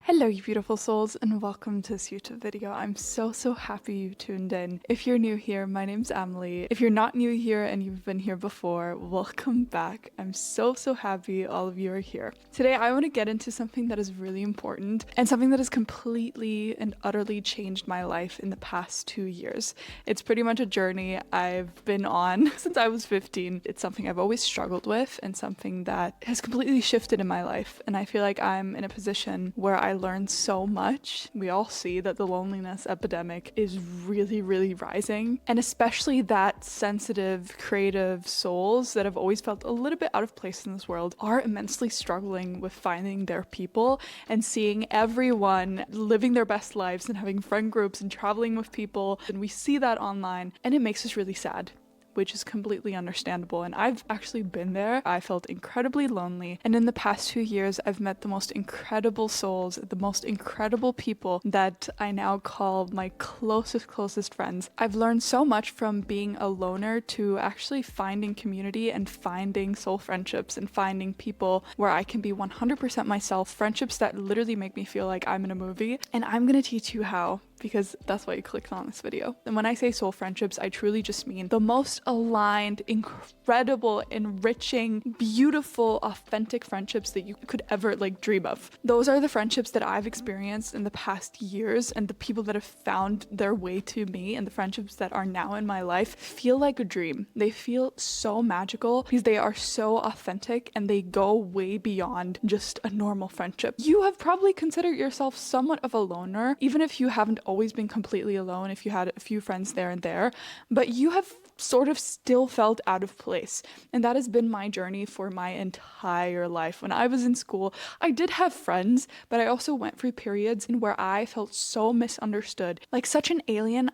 Hello, you beautiful souls, and welcome to this YouTube video. I'm so happy you tuned in. If you're new here, my name's Emily. If you're not new here and you've been here before, welcome back. I'm so happy all of you are here. Today, I want to get into something that is really important and something that has completely and utterly changed my life in the past 2 years. It's pretty much a journey I've been on since I was 15. It's something I've always struggled with and something that has completely shifted in my life. And I feel like I'm in a position where I learned so much. We all see that the loneliness epidemic is really rising, and especially that sensitive, creative souls that have always felt a little bit out of place in this world are immensely struggling with finding their people and seeing everyone living their best lives and having friend groups and traveling with people. And we see that online and it makes us really sad, which is completely understandable. And I've actually been there. I felt incredibly lonely. And in the past 2 years, I've met the most incredible souls, the most incredible people that I now call my closest friends. I've learned so much from being a loner to actually finding community and finding soul friendships and finding people where I can be 100% myself, friendships that literally make me feel like I'm in a movie. And I'm gonna teach you how, because that's why you clicked on this video. And when I say soul friendships, I truly just mean the most aligned, incredible, enriching, beautiful, authentic friendships that you could ever dream of. Those are the friendships that I've experienced in the past years, and the people that have found their way to me and the friendships that are now in my life feel like a dream. They feel so magical because they are so authentic and they go way beyond just a normal friendship. You have probably considered yourself somewhat of a loner, even if you haven't always been completely alone, if you had a few friends there and there, but you have sort of still felt out of place. And that has been my journey for my entire life. When I was in school, I did have friends, but I also went through periods in where I felt so misunderstood, like such an alien.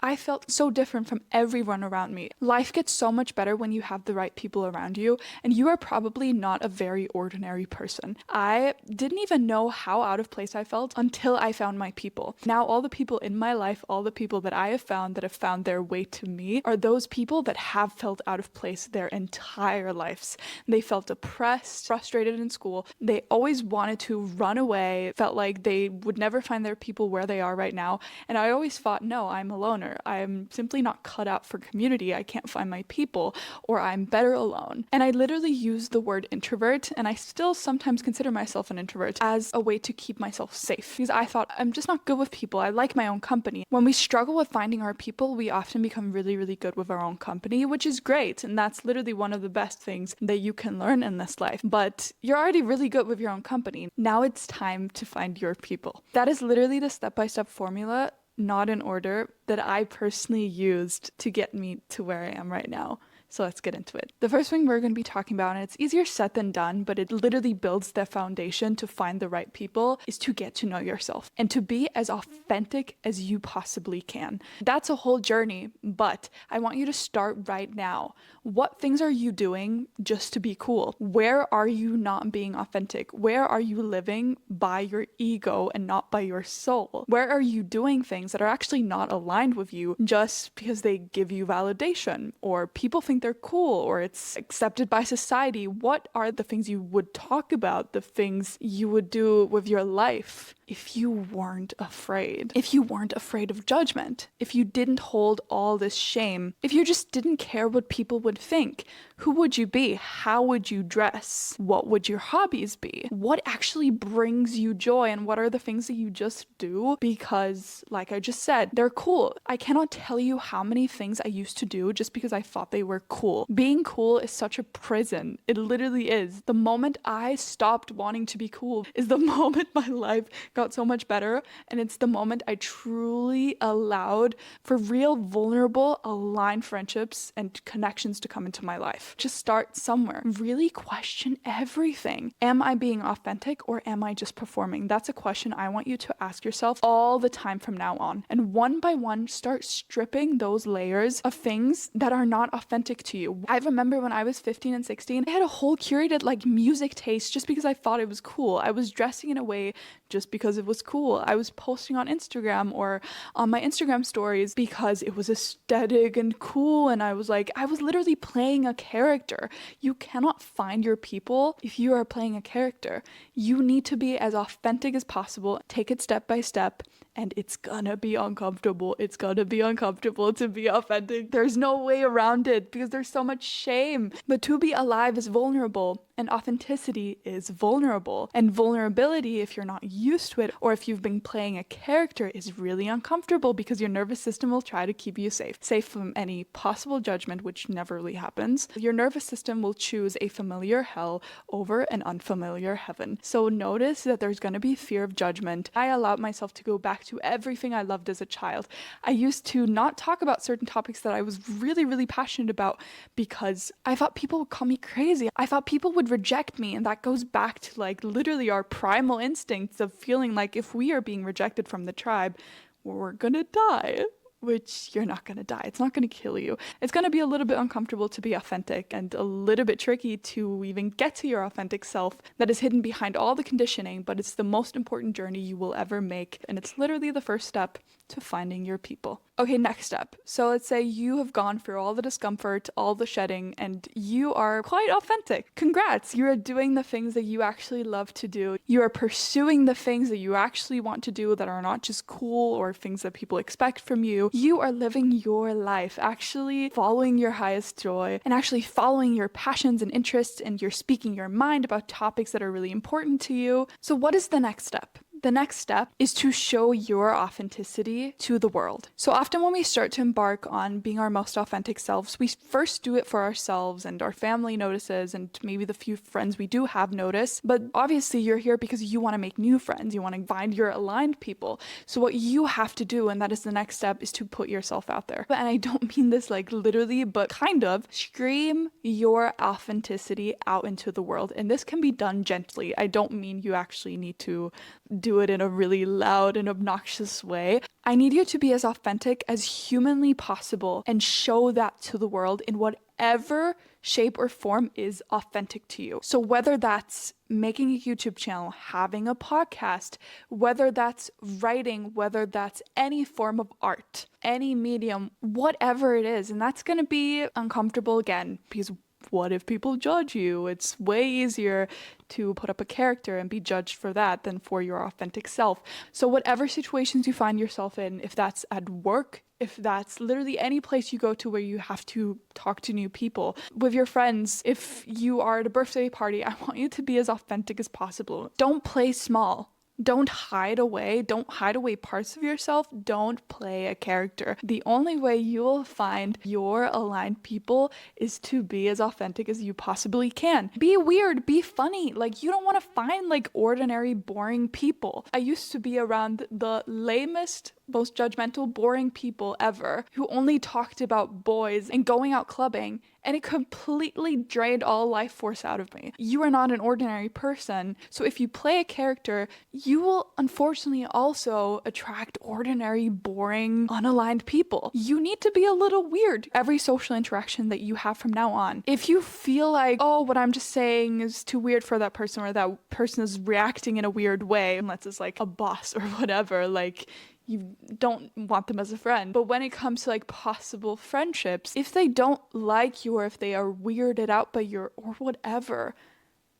I felt so different from everyone around me. Life gets so much better when you have the right people around you, and you are probably not a very ordinary person. I didn't even know how out of place I felt until I found my people. Now, all the people in my life, all the people that I have found that have found their way to me are those people that have felt out of place their entire lives. They felt depressed, frustrated in school. They always wanted to run away, felt like they would never find their people where they are right now. And I always thought, no, I'm a loner. I'm simply not cut out for community. I can't find my people, or I'm better alone. And I literally use the word introvert, and I still sometimes consider myself an introvert, as a way to keep myself safe, because I thought I'm just not good with people. I like my own company. When we struggle with finding our people, we often become really good with our own company, which is great. And that's literally one of the best things that you can learn in this life. But you're already really good with your own company. Now it's time to find your people. That is literally the step-by-step formula, not in order, that I personally used to get me to where I am right now. So let's get into it. The first thing we're going to be talking about, and it's easier said than done, but it literally builds the foundation to find the right people, is to get to know yourself and to be as authentic as you possibly can. That's a whole journey, but I want you to start right now. What things are you doing just to be cool? Where are you not being authentic? Where are you living by your ego and not by your soul? Where are you doing things that are actually not aligned with you just because they give you validation, or people think they're cool, or it's accepted by society? What are the things you would talk about, the things you would do with your life if you weren't afraid? If you weren't afraid of judgment, if you didn't hold all this shame, if you just didn't care what people would think, who would you be? How would you dress? What would your hobbies be? What actually brings you joy, and what are the things that you just do because, like I just said, they're cool? I cannot tell you how many things I used to do just because I thought they were cool. Being cool is such a prison. It literally is. The moment I stopped wanting to be cool is the moment my life got so much better, and it's the moment I truly allowed for real, vulnerable, aligned friendships and connections to come into my life. Just start somewhere. Really question everything. Am I being authentic, or am I just performing? That's a question I want you to ask yourself all the time from now on. And one by one, start stripping those layers of things that are not authentic authentic to you. I remember when I was 15 and 16, I had a whole curated like music taste just because I thought it was cool. I was dressing in a way just because it was cool. I was posting on Instagram or on my Instagram stories because it was aesthetic and cool. And I was literally playing a character. You cannot find your people if you are playing a character. You need to be as authentic as possible. Take it step by step. And it's gonna be uncomfortable. It's gonna be uncomfortable to be authentic. There's no way around it because there's so much shame. But to be alive is vulnerable, and authenticity is vulnerable. And vulnerability, if you're not used to it, or if you've been playing a character, is really uncomfortable because your nervous system will try to keep you safe from any possible judgment, which never really happens. Your nervous system will choose a familiar hell over an unfamiliar heaven. So notice that there's gonna be fear of judgment. I allowed myself to go back to everything I loved as a child. I used to not talk about certain topics that I was really, really passionate about because I thought people would call me crazy. I thought people would reject me, and that goes back to like literally our primal instincts of feeling like if we are being rejected from the tribe, we're gonna die. Which you're not going to die. It's not going to kill you. It's going to be a little bit uncomfortable to be authentic and a little bit tricky to even get to your authentic self that is hidden behind all the conditioning, but it's the most important journey you will ever make. And it's literally the first step to finding your people. Okay, next step. So let's say you have gone through all the discomfort, all the shedding, and you are quite authentic. Congrats! You are doing the things that you actually love to do. You are pursuing the things that you actually want to do that are not just cool or things that people expect from you. You are living your life, actually following your highest joy and actually following your passions and interests, and you're speaking your mind about topics that are really important to you. So what is the next step? The next step is to show your authenticity to the world. So often when we start to embark on being our most authentic selves, we first do it for ourselves and our family notices and maybe the few friends we do have notice. But obviously you're here because you want to make new friends. You want to find your aligned people. So what you have to do, and that is the next step, is to put yourself out there. And I don't mean this like literally, but kind of. Scream your authenticity out into the world. And this can be done gently. I don't mean you actually need to do it in a really loud and obnoxious way. I need you to be as authentic as humanly possible and show that to the world in whatever shape or form is authentic to you. So whether that's making a YouTube channel, having a podcast, whether that's writing, whether that's any form of art, any medium, whatever it is. And that's going to be uncomfortable again, because what if people judge you? It's way easier to put up a character and be judged for that than for your authentic self. So whatever situations you find yourself in, if that's at work, if that's literally any place you go to where you have to talk to new people, with your friends, if you are at a birthday party, I want you to be as authentic as possible. Don't play small. Don't hide away parts of yourself. Don't play a character. The only way you'll find your aligned people is to be as authentic as you possibly can. Be weird, be funny. Like, you don't want to find like ordinary, boring people. I used to be around the lamest, most judgmental, boring people ever who only talked about boys and going out clubbing, and it completely drained all life force out of me. You are not an ordinary person, so if you play a character, you will unfortunately also attract ordinary, boring, unaligned people. You need to be a little weird every social interaction that you have from now on. If you feel like, oh, what I'm just saying is too weird for that person, or that person is reacting in a weird way, unless it's like a boss or whatever, like, you don't want them as a friend. But when it comes to like possible friendships, if they don't like you or if they are weirded out by your or whatever,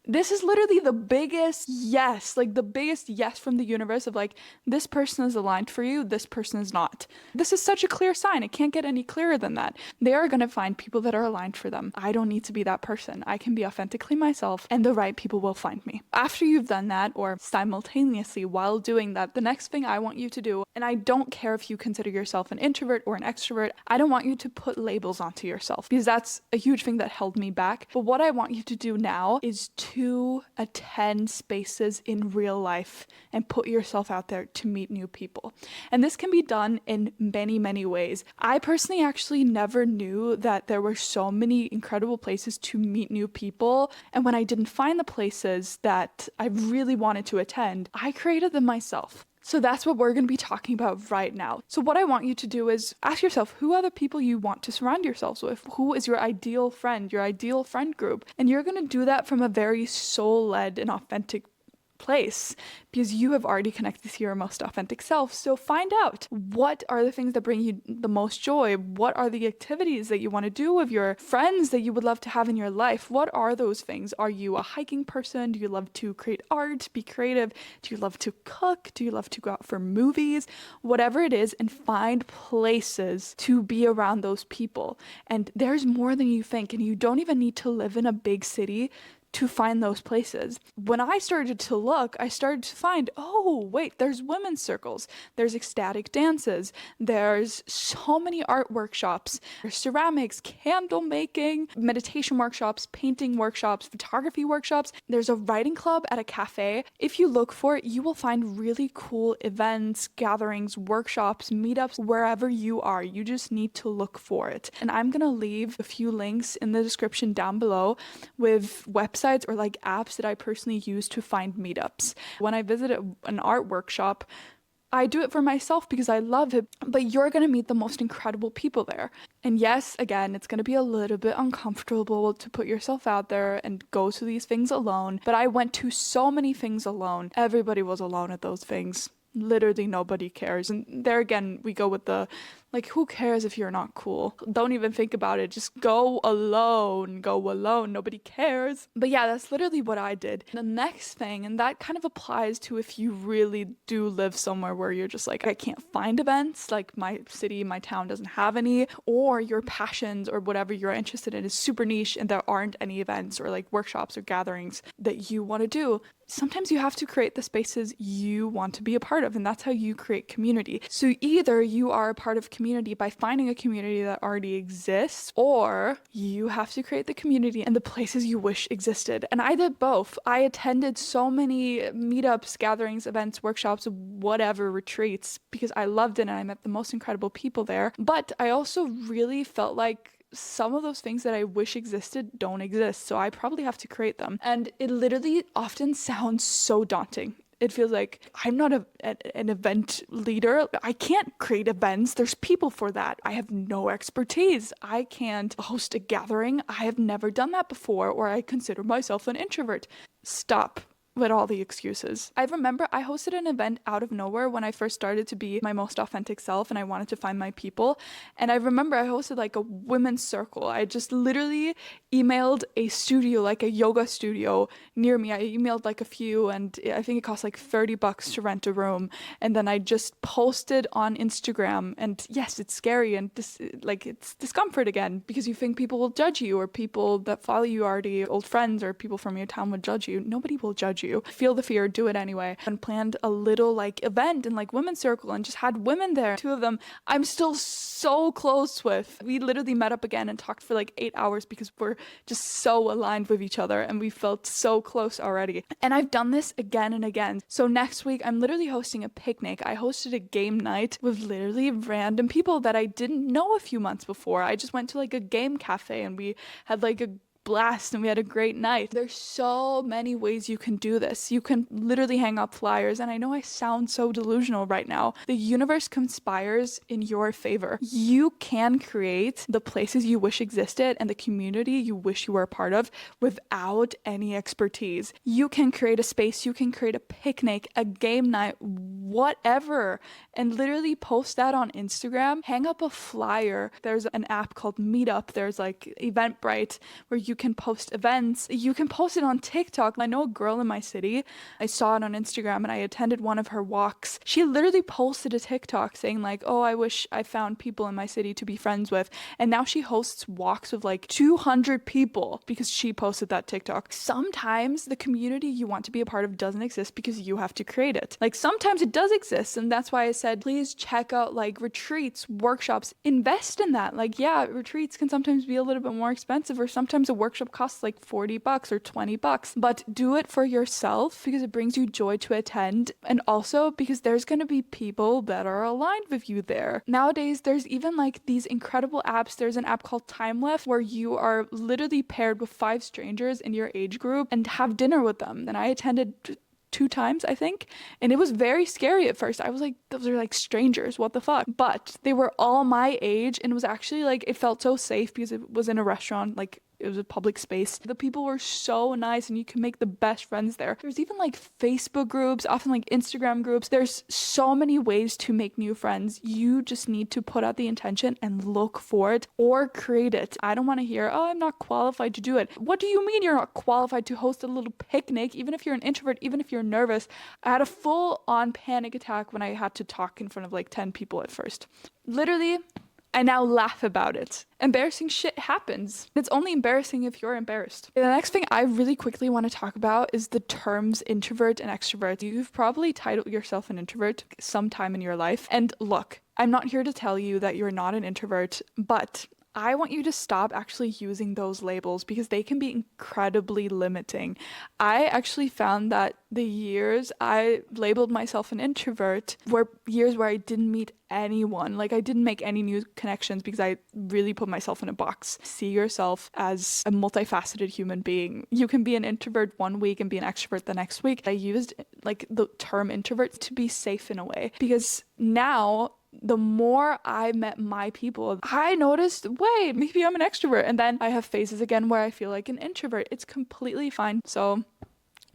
this is literally the biggest yes, like the biggest yes from the universe of like, this person is aligned for you, this person is not. This is such a clear sign. It can't get any clearer than that. They are going to find people that are aligned for them. I don't need to be that person. I can be authentically myself, and the right people will find me. After you've done that, or simultaneously while doing that, the next thing I want you to do, and I don't care if you consider yourself an introvert or an extrovert, I don't want you to put labels onto yourself, because that's a huge thing that held me back. But what I want you to do now is to attend spaces in real life and put yourself out there to meet new people. And this can be done in many, many ways. I personally actually never knew that there were so many incredible places to meet new people. And when I didn't find the places that I really wanted to attend, I created them myself. So that's what we're going to be talking about right now. So what I want you to do is ask yourself, who are the people you want to surround yourselves with? Who is your ideal friend, your ideal friend group? And you're going to do that from a very soul-led and authentic place, because you have already connected to your most authentic self. So find out, what are the things that bring you the most joy? What are the activities that you want to do with your friends that you would love to have in your life? What are those things? Are you a hiking person? Do you love to create art, be creative? Do you love to cook? Do you love to go out for movies? Whatever it is, and find places to be around those people. And there's more than you think, and you don't even need to live in a big city to find those places. When I started to look, I started to find, oh, wait, there's women's circles, there's ecstatic dances, there's so many art workshops, there's ceramics, candle making, meditation workshops, painting workshops, photography workshops. There's a writing club at a cafe. If you look for it, you will find really cool events, gatherings, workshops, meetups, wherever you are. You just need to look for it. And I'm gonna leave a few links in the description down below with websites or like apps that I personally use to find meetups. When I visit an art workshop, I do it for myself because I love it, but you're going to meet the most incredible people there. And yes, again, it's going to be a little bit uncomfortable to put yourself out there and go to these things alone, but I went to so many things alone. Everybody was alone at those things. Literally nobody cares. And there again, we go with the, like, who cares if you're not cool? Don't even think about it. Just go alone. Go alone. Nobody cares. But yeah, that's literally what I did. The next thing, and that kind of applies to if you really do live somewhere where you're just like, I can't find events, like my city, my town doesn't have any, or your passions or whatever you're interested in is super niche and there aren't any events or like workshops or gatherings that you want to do. Sometimes you have to create the spaces you want to be a part of, and that's how you create community. So either you are a part of community by finding a community that already exists, or you have to create the community and the places you wish existed. And I did both. I attended so many meetups, gatherings, events, workshops, whatever, retreats, because I loved it and I met the most incredible people there. But I also really felt like some of those things that I wish existed don't exist, so I probably have to create them. And it literally often sounds so daunting. It feels like I'm not an event leader. I can't create events. There's people for that. I have no expertise. I can't host a gathering. I have never done that before, or I consider myself an introvert. Stop with all the excuses. I remember I hosted an event out of nowhere when I first started to be my most authentic self and I wanted to find my people. And I remember I hosted like a women's circle. I just literally emailed a studio, like a yoga studio near me. I emailed like a few, and I think it cost like $30 to rent a room. And then I just posted on Instagram. And yes, it's scary and it's discomfort again, because you think people will judge you, or people that follow you already, old friends or people from your town would judge you. Nobody will judge you. Feel the fear, do it anyway. And planned a little like event in like women's circle and just had women there. Two of them I'm still so close with. We literally met up again and talked for like 8 hours because we're just so aligned with each other and we felt so close already. And I've done this again and again. So next week I'm literally hosting a picnic. I hosted a game night with literally random people that I didn't know a few months before. I just went to like a game cafe and we had like a blast and we had a great night. There's so many ways you can do this. You can literally hang up flyers, and I know I sound so delusional right now. The universe conspires in your favor. You can create the places you wish existed and the community you wish you were a part of without any expertise. You can create a space, you can create a picnic, a game night, whatever, and literally post that on Instagram. Hang up a flyer. There's an app called Meetup. There's like Eventbrite where you can post events. You can post it on TikTok. I know a girl in my city. I saw it on Instagram and I attended one of her walks. She literally posted a TikTok saying like, oh, I wish I found people in my city to be friends with. And now she hosts walks with like 200 people because she posted that TikTok. Sometimes the community you want to be a part of doesn't exist because you have to create it. Like sometimes it does exist. And that's why I said, please check out like retreats, workshops, invest in that. Like, yeah, retreats can sometimes be a little bit more expensive, or sometimes a workshop costs like $40 or $20, but do it for yourself because it brings you joy to attend, and also because there's going to be people that are aligned with you there. Nowadays, there's even like these incredible apps. There's an app called Time Left where you are literally paired with 5 strangers in your age group and have dinner with them. And I attended 2 times, I think. And it was very scary at first. I was like, those are like strangers. What the fuck? But they were all my age, and it was actually like, it felt so safe because it was in a restaurant, like it was a public space. The people were so nice, and you can make the best friends there. There's even like Facebook groups, often like Instagram groups. There's so many ways to make new friends. You just need to put out the intention and look for it or create it. I don't want to hear, oh, I'm not qualified to do it. What do you mean you're not qualified to host a little picnic? Even if you're an introvert, even if you're nervous. I had a full on panic attack when I had to talk in front of like 10 people at first. Literally, I now laugh about it. Embarrassing shit happens. It's only embarrassing if you're embarrassed. The next thing I really quickly want to talk about is the terms introvert and extrovert. You've probably titled yourself an introvert sometime in your life. And look, I'm not here to tell you that you're not an introvert, but I want you to stop actually using those labels because they can be incredibly limiting. I actually found that the years I labeled myself an introvert were years where I didn't meet anyone. Like I didn't make any new connections because I really put myself in a box. See yourself as a multifaceted human being. You can be an introvert one week and be an extrovert the next week. I used like the term introvert to be safe in a way because now the more I met my people, I noticed, wait, maybe I'm an extrovert. And then I have phases again where I feel like an introvert. It's completely fine. So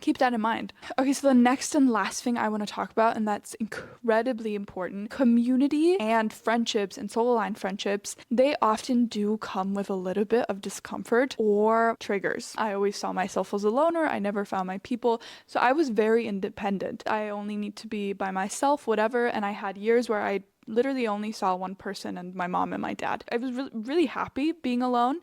keep that in mind. Okay, so the next and last thing I want to talk about, and that's incredibly important, community and friendships and soul-aligned friendships, they often do come with a little bit of discomfort or triggers. I always saw myself as a loner. I never found my people. So I was very independent. I only need to be by myself, whatever. And I had years where I literally only saw one person, and my mom and my dad. I was really happy being alone.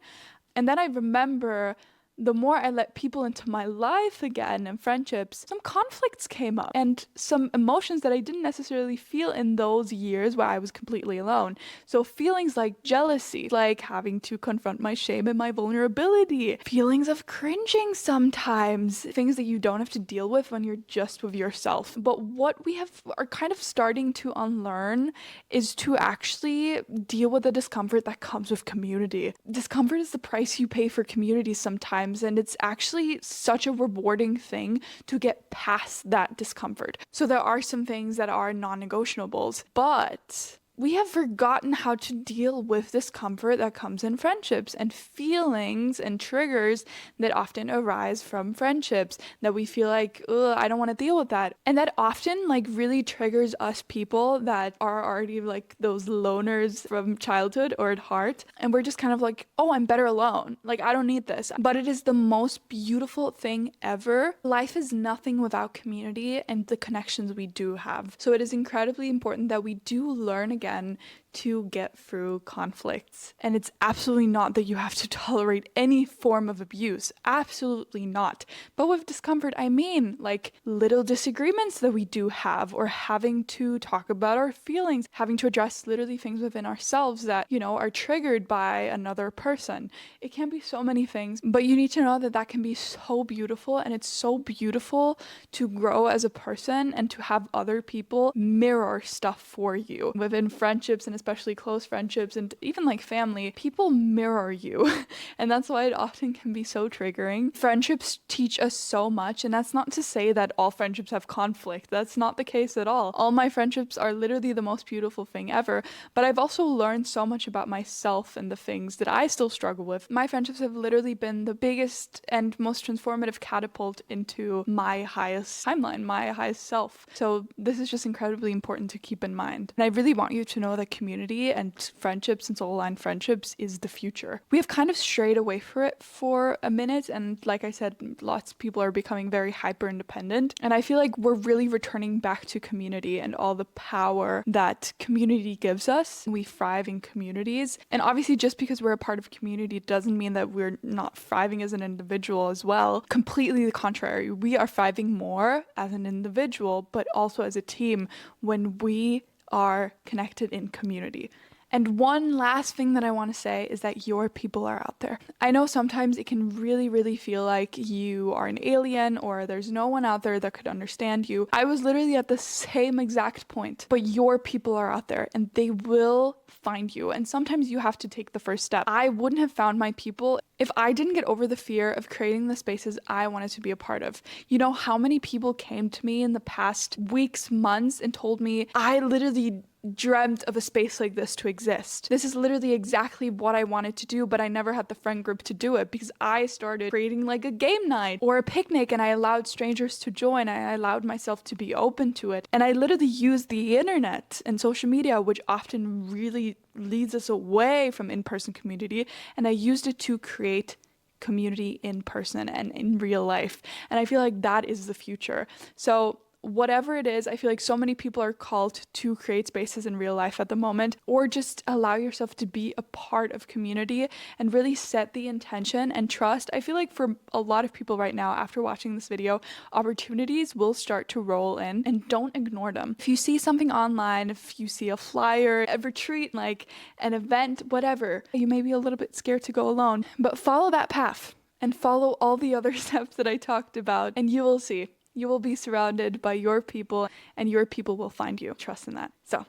And then I remember the more I let people into my life again and friendships, some conflicts came up and some emotions that I didn't necessarily feel in those years where I was completely alone. So feelings like jealousy, like having to confront my shame and my vulnerability, feelings of cringing sometimes, things that you don't have to deal with when you're just with yourself. But what we are kind of starting to unlearn is to actually deal with the discomfort that comes with community. Discomfort is the price you pay for community sometimes. And it's actually such a rewarding thing to get past that discomfort. So there are some things that are non-negotiables, but we have forgotten how to deal with discomfort that comes in friendships and feelings and triggers that often arise from friendships that we feel like, ugh, I don't want to deal with that. And that often like really triggers us people that are already like those loners from childhood or at heart. And we're just kind of like, oh, I'm better alone. Like, I don't need this. But it is the most beautiful thing ever. Life is nothing without community and the connections we do have. So it is incredibly important that we do learn again to get through conflicts. And it's absolutely not that you have to tolerate any form of abuse. Absolutely not. But with discomfort, I mean like little disagreements that we do have, or having to talk about our feelings, having to address literally things within ourselves that, you know, are triggered by another person. It can be so many things, but you need to know that that can be so beautiful, and it's so beautiful to grow as a person and to have other people mirror stuff for you. Within friendships, and especially close friendships and even like family, people mirror you. And that's why it often can be so triggering. Friendships teach us so much, and that's not to say that all friendships have conflict. That's not the case at all. All my friendships are literally the most beautiful thing ever, but I've also learned so much about myself and the things that I still struggle with. My friendships have literally been the biggest and most transformative catapult into my highest timeline, my highest self. So this is just incredibly important to keep in mind. And I really want you to know that community and friendships and soul-aligned friendships is the future. We have kind of strayed away from it for a minute, and like I said, lots of people are becoming very hyper independent, and I feel like we're really returning back to community and all the power that community gives us. We thrive in communities, and obviously just because we're a part of community doesn't mean that we're not thriving as an individual as well. Completely the contrary. We are thriving more as an individual, but also as a team when we are connected in community. And one last thing that I want to say is that your people are out there. I know sometimes it can really, really feel like you are an alien or there's no one out there that could understand you. I was literally at the same exact point, but your people are out there and they will find you. And sometimes you have to take the first step. I wouldn't have found my people if I didn't get over the fear of creating the spaces I wanted to be a part of. You know how many people came to me in the past weeks, months, and told me, I literally dreamt of a space like this to exist. This is literally exactly what I wanted to do, but I never had the friend group to do it because I started creating like a game night or a picnic, and I allowed strangers to join. I allowed myself to be open to it. And I literally used the internet and social media, which often really leads us away from in-person community, and I used it to create community in person and in real life. And I feel like that is the future. So whatever it is, I feel like so many people are called to create spaces in real life at the moment, or just allow yourself to be a part of community and really set the intention and trust. I feel like for a lot of people right now, after watching this video, opportunities will start to roll in, and don't ignore them. If you see something online, if you see a flyer, a retreat, like an event, whatever, you may be a little bit scared to go alone, but follow that path and follow all the other steps that I talked about, and you will see. You will be surrounded by your people, and your people will find you. Trust in that. So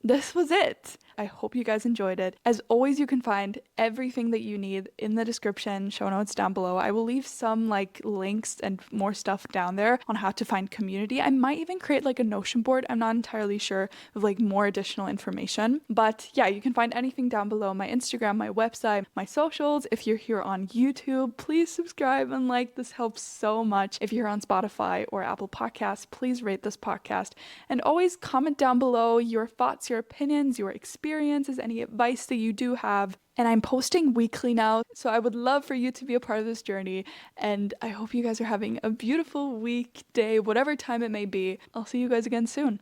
this was it. I hope you guys enjoyed it. As always, you can find everything that you need in the description, show notes down below. I will leave some like links and more stuff down there on how to find community. I might even create like a Notion board. I'm not entirely sure of like more additional information. But yeah, you can find anything down below. My Instagram, my website, my socials. If you're here on YouTube, please subscribe and like. This helps so much. If you're on Spotify or Apple Podcasts, please rate this podcast. And always comment down below your thoughts, your opinions, your experiences, any advice that you do have. And I'm posting weekly now, so I would love for you to be a part of this journey. And I hope you guys are having a beautiful week, day, whatever time it may be. I'll see you guys again soon.